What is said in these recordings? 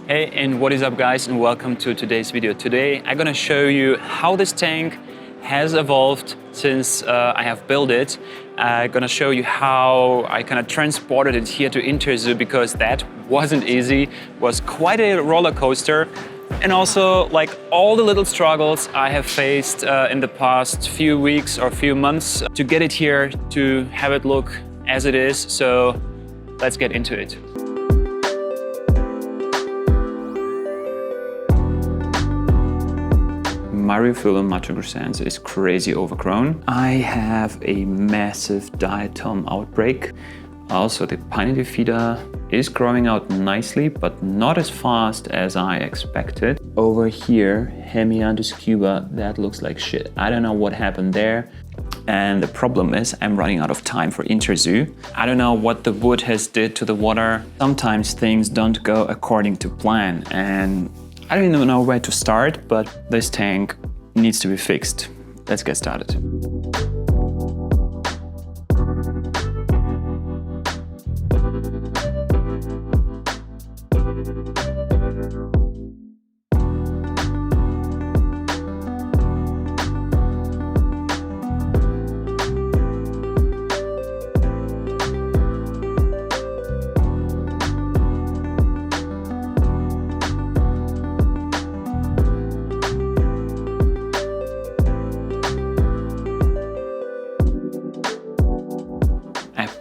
Hey, and what is up guys, and welcome to today's video. Today I'm gonna show you how this tank has evolved since I have built it. I'm gonna show you how I kind of transported it here to Interzoo, because that wasn't easy. It was quite a roller coaster. And also, like, all the little struggles I have faced in the past few weeks or few months to get it here, to have it look as it is. So let's get into it. Myriophyllum mattogrossense is crazy overgrown. I have a massive diatom outbreak. Also, the pinnatifida is growing out nicely, but not as fast as I expected. Over here, Cuba, that looks like shit. I don't know what happened there. And the problem is I'm running out of time for Interzoo. I don't know what the wood has did to the water. Sometimes things don't go according to plan, and I don't even know where to start, but this tank needs to be fixed. Let's get started.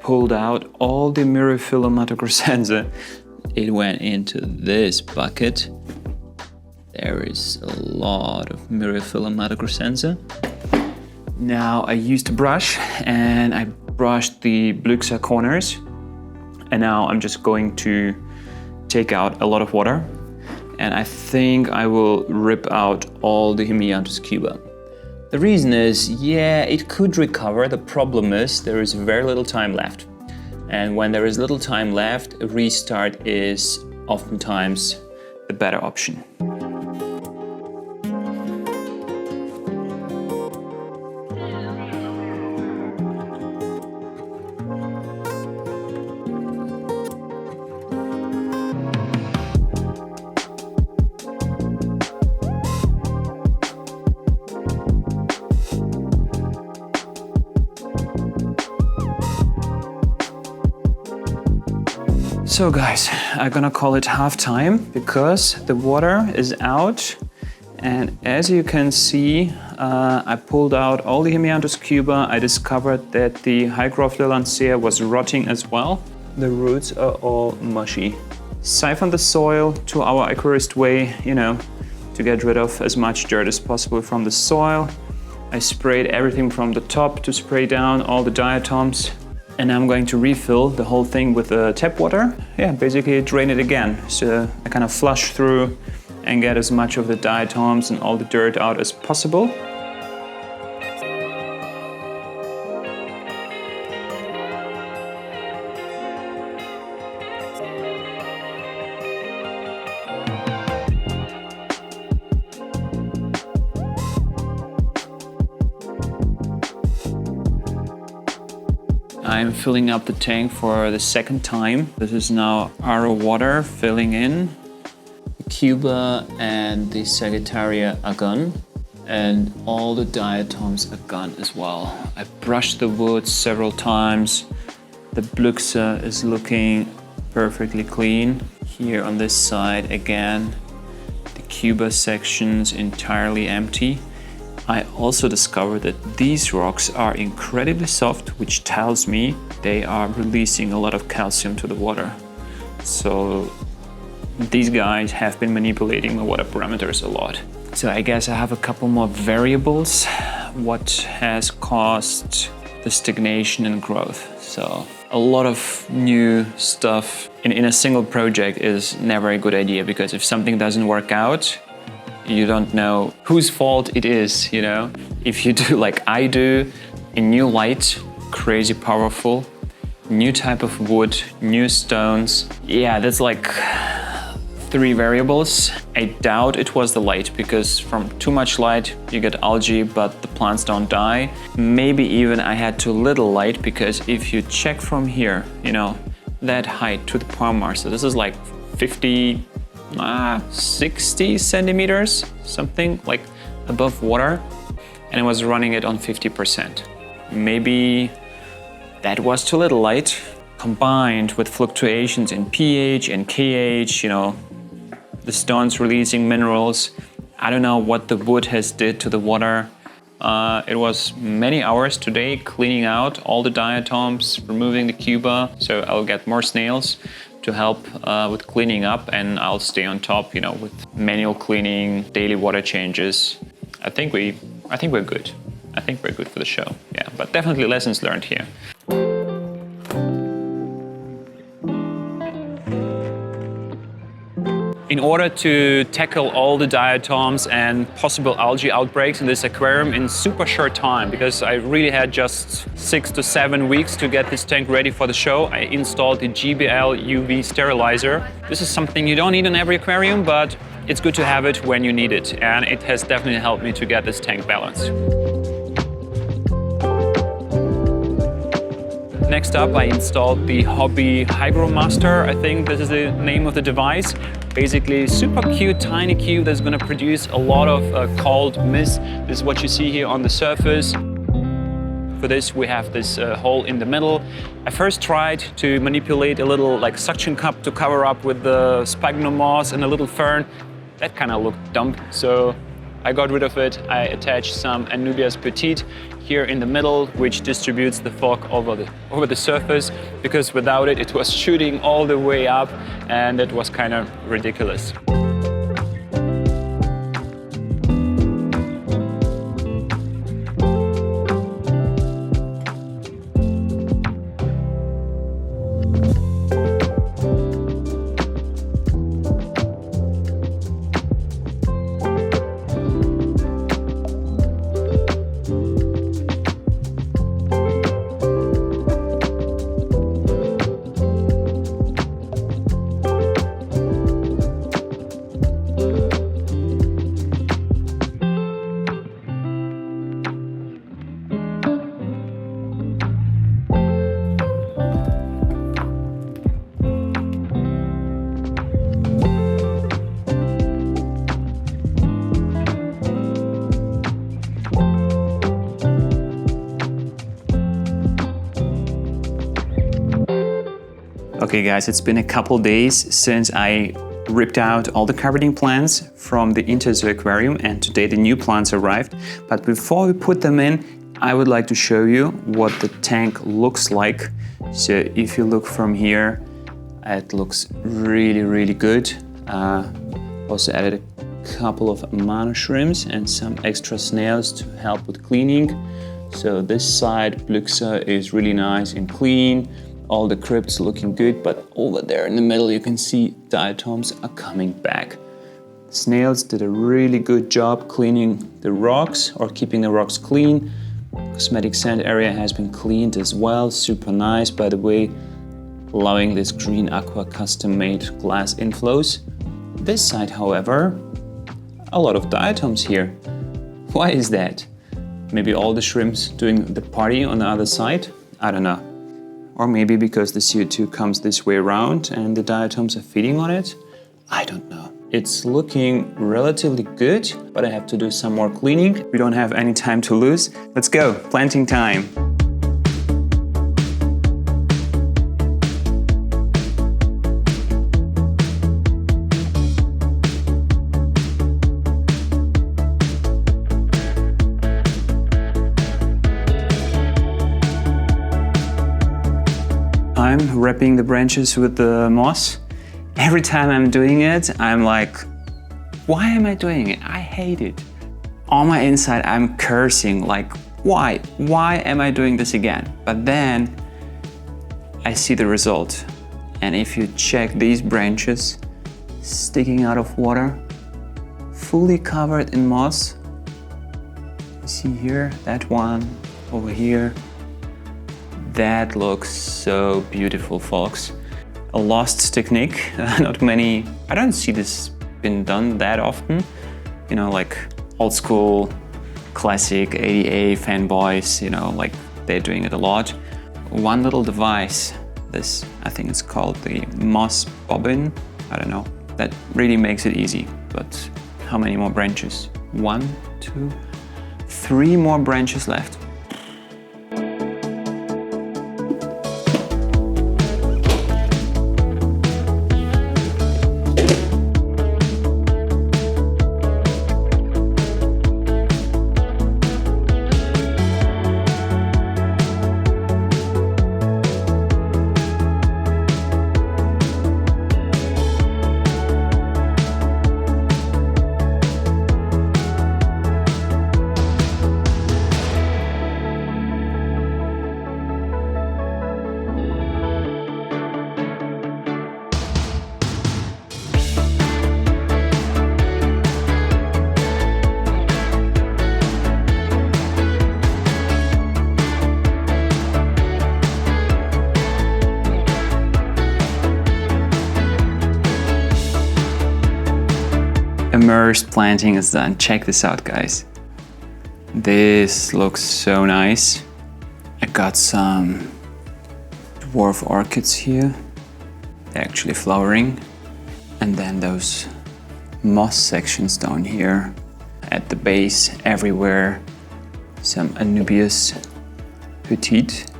Pulled out all the Myriophyllum mattogrossense. It went into this bucket. There is a lot of Myriophyllum mattogrossense. Now I used a brush and I brushed the lancea corners, and now I'm just going to take out a lot of water, and I think I will rip out all the Cuba. The reason is, yeah, it could recover. The problem is there is very little time left. And when there is little time left, a restart is oftentimes the better option. So guys, I'm gonna call it half time because the water is out, and as you can see, I pulled out all the Cuba. I discovered that the Hygrophila lancea was rotting as well. The roots are all mushy. Siphon the soil to our aquarist way, to get rid of as much dirt as possible from the soil. I sprayed everything from the top to spray down all the diatoms. And I'm going to refill the whole thing with tap water. Yeah, basically drain it again. So I kind of flush through and get as much of the diatoms and all the dirt out as possible. I'm filling up the tank for the second time. This is now RO water filling in. The Cuba and the Sagittaria are gone, and all the diatoms are gone as well. I brushed the wood several times. The lancea is looking perfectly clean. Here on this side again, the Cuba section's entirely empty. I also discovered that these rocks are incredibly soft, which tells me they are releasing a lot of calcium to the water. So these guys have been manipulating the water parameters a lot. So I guess I have a couple more variables. What has caused the stagnation and growth? So a lot of new stuff in a single project is never a good idea, because if something doesn't work out, you don't know whose fault it is, If you do like I do, a new light, crazy powerful, new type of wood, new stones. Yeah, that's like 3 variables. I doubt it was the light, because from too much light you get algae, but the plants don't die. Maybe even I had too little light, because if you check from here, that height to the palm mark, so this is like 50 60 centimeters, something like above water, and I was running it on 50%. Maybe that was too little light, combined with fluctuations in pH and KH, you know, the stones releasing minerals. I don't know what the wood has did to the water. It was many hours today cleaning out all the diatoms, removing the Cuba, so I'll get more snails to help with cleaning up, and I'll stay on top, you know, with manual cleaning, daily water changes. I think we're good. I think we're good for the show, yeah, but definitely lessons learned here. In order to tackle all the diatoms and possible algae outbreaks in this aquarium in super short time, because I really had just 6 to 7 weeks to get this tank ready for the show, I installed the GBL UV sterilizer. This is something you don't need in every aquarium, but it's good to have it when you need it, and it has definitely helped me to get this tank balanced. Next up, I installed the Hobby Hygromaster. I think this is the name of the device. Basically, super cute, tiny cube that's gonna produce a lot of cold mist. This is what you see here on the surface. For this, we have this hole in the middle. I first tried to manipulate a little like suction cup to cover up with the sphagnum moss and a little fern. That kind of looked dumb, so I got rid of it. I attached some Anubias petite here in the middle, which distributes the fog over the surface, because without it, it was shooting all the way up, and it was kind of ridiculous. Okay guys, it's been a couple days since I ripped out all the carpeting plants from the Interzoo aquarium, and today the new plants arrived. But before we put them in, I would like to show you what the tank looks like. So if you look from here, it looks really good. Also added a couple of mana shrimps and some extra snails to help with cleaning. So this side, Bluxa, is really nice and clean. All the crypts looking good, but over there in the middle you can see diatoms are coming back. Snails did a really good job cleaning the rocks or keeping the rocks clean. Cosmetic sand area has been cleaned as well, super nice by the way, allowing this green aqua custom-made glass inflows. This side, however, a lot of diatoms here. Why is that? Maybe all the shrimps doing the party on the other side? I don't know. Or maybe because the CO2 comes this way around and the diatoms are feeding on it? I don't know. It's looking relatively good, but I have to do some more cleaning. We don't have any time to lose. Let's go, planting time. I'm wrapping the branches with the moss. Every time I'm doing it, I'm like, why am I doing it? I hate it. On my inside, I'm cursing, like, why? Why am I doing this again? But then I see the result. And if you check these branches sticking out of water, fully covered in moss, you see here, that one over here, that looks so beautiful, folks. A lost technique, not many, I don't see this been done that often. You know, like old school, classic ADA fanboys, you know, like they're doing it a lot. One little device, this, I think it's called the moss bobbin, I don't know. That really makes it easy. But how many more branches? 1, 2, 3 more branches left. Immersed planting is done. Check this out, guys. This looks so nice. I got some dwarf orchids here. They're actually flowering. And then those moss sections down here at the base, everywhere. Some Anubias petite.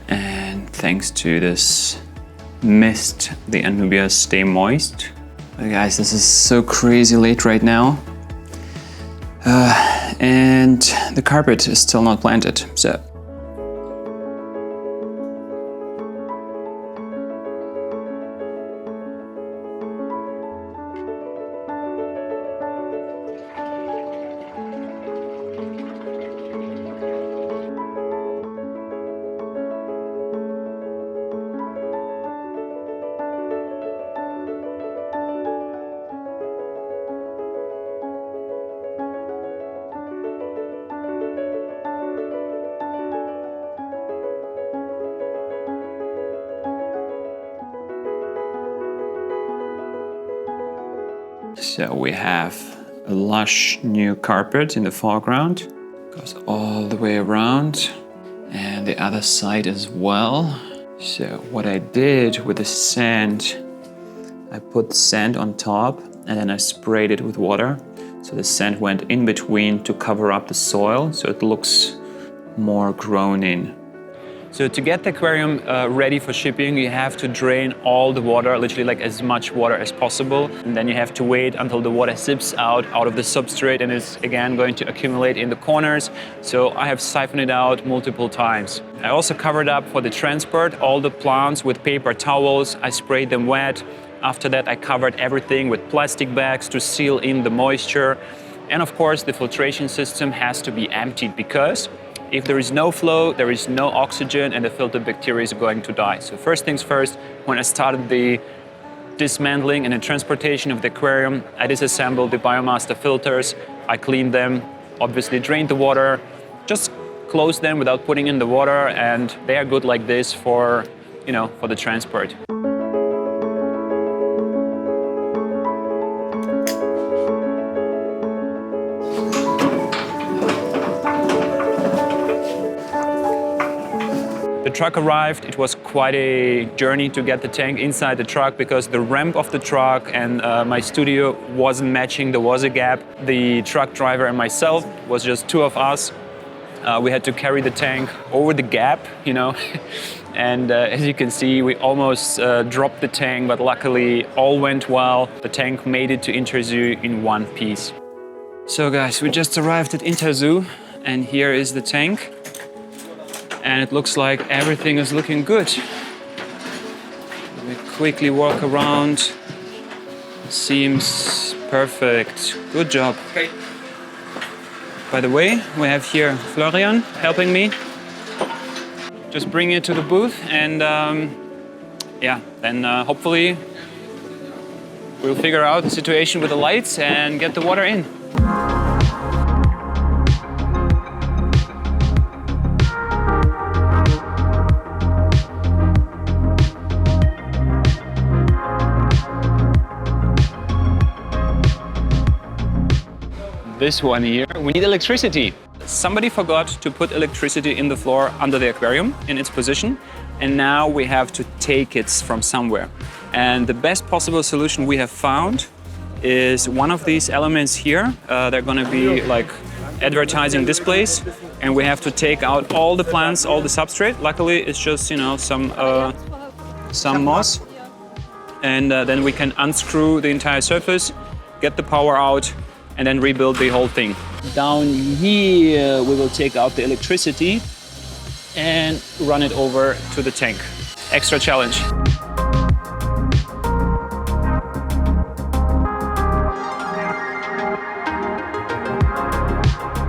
And thanks to this mist, the Anubias stay moist. But guys, this is so crazy late right now. And the carpet is still not planted, so. So we have a lush new carpet in the foreground, goes all the way around, and the other side as well. So what I did with the sand, I put sand on top and then I sprayed it with water. So the sand went in between to cover up the soil, so it looks more grown in. So to get the aquarium ready for shipping, you have to drain all the water, literally like as much water as possible. And then you have to wait until the water seeps out of the substrate and is again going to accumulate in the corners. So I have siphoned it out multiple times. I also covered up for the transport all the plants with paper towels. I sprayed them wet. After that, I covered everything with plastic bags to seal in the moisture. And of course, the filtration system has to be emptied because if there is no flow, there is no oxygen and the filtered bacteria is going to die. So first things first, when I started the dismantling and the transportation of the aquarium, I disassembled the Biomaster filters, I cleaned them, obviously drained the water, just closed them without putting in the water, and they are good like this for, for the transport. The truck arrived. It was quite a journey to get the tank inside the truck because the ramp of the truck and my studio wasn't matching. There was a gap. The truck driver and myself was just two of us. We had to carry the tank over the gap, and as you can see, we almost dropped the tank, but luckily all went well. The tank made it to Interzoo in one piece. So guys, we just arrived at Interzoo and here is the tank. And it looks like everything is looking good. We quickly walk around. Seems perfect. Good job. Okay. By the way, we have here Florian helping me. Just bring it to the booth and then hopefully we'll figure out the situation with the lights and get the water in. This one here, we need electricity. Somebody forgot to put electricity in the floor under the aquarium in its position, and now we have to take it from somewhere. And the best possible solution we have found is one of these elements here. They're going to be like advertising displays, and we have to take out all the plants, all the substrate. Luckily, it's just, you know, some moss, and then we can unscrew the entire surface, get the power out, and then rebuild the whole thing. Down here, we will take out the electricity and run it over to the tank. Extra challenge.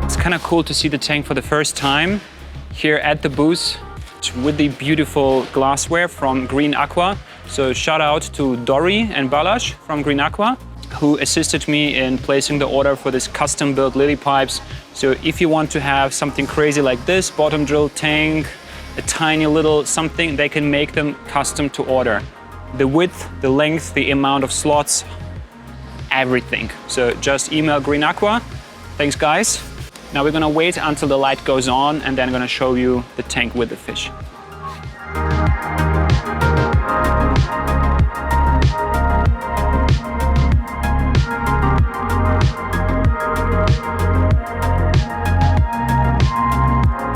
It's kind of cool to see the tank for the first time here at the booth with the beautiful glassware from Green Aqua. So shout out to Dori and Balash from Green Aqua, who assisted me in placing the order for this custom built lily pipes. So if you want to have something crazy like this, bottom drill tank, a tiny little something, they can make them custom to order. The width, the length, the amount of slots, everything. So just email Green Aqua. Thanks guys. Now we're gonna wait until the light goes on and then I'm gonna show you the tank with the fish.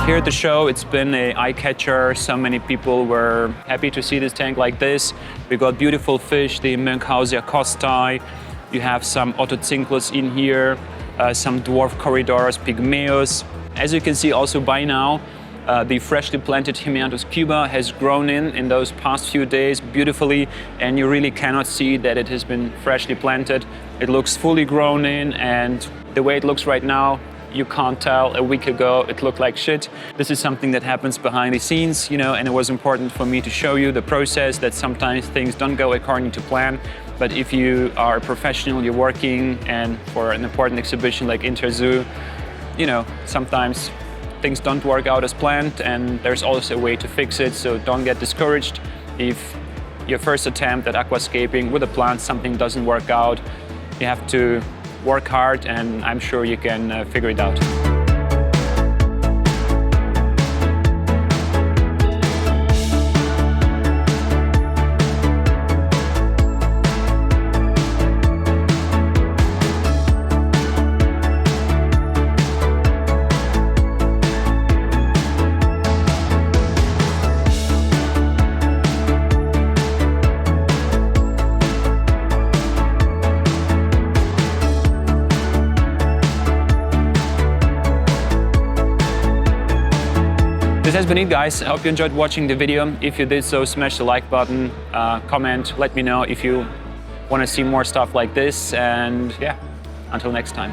Here at the show, it's been an eye-catcher. So many people were happy to see this tank like this. We got beautiful fish, the Münchhauser Costi. You have some Otocinclus in here, some dwarf Corridorus pygmaeus. As you can see also by now, the freshly planted Himianthus Cuba has grown in those past few days beautifully, and you really cannot see that it has been freshly planted. It looks fully grown in, and the way it looks right now, you can't tell. A week ago it looked like shit. This is something that happens behind the scenes, you know, and it was important for me to show you the process, that sometimes things don't go according to plan. But if you are a professional, you're working, and for an important exhibition like Interzoo, you know, sometimes things don't work out as planned, and there's also a way to fix it. So don't get discouraged if your first attempt at aquascaping with a plant, something doesn't work out. You have to work hard, and I'm sure you can figure it out. This has been it, guys. I hope you enjoyed watching the video. If you did so, smash the like button, comment, let me know if you want to see more stuff like this, and yeah, until next time.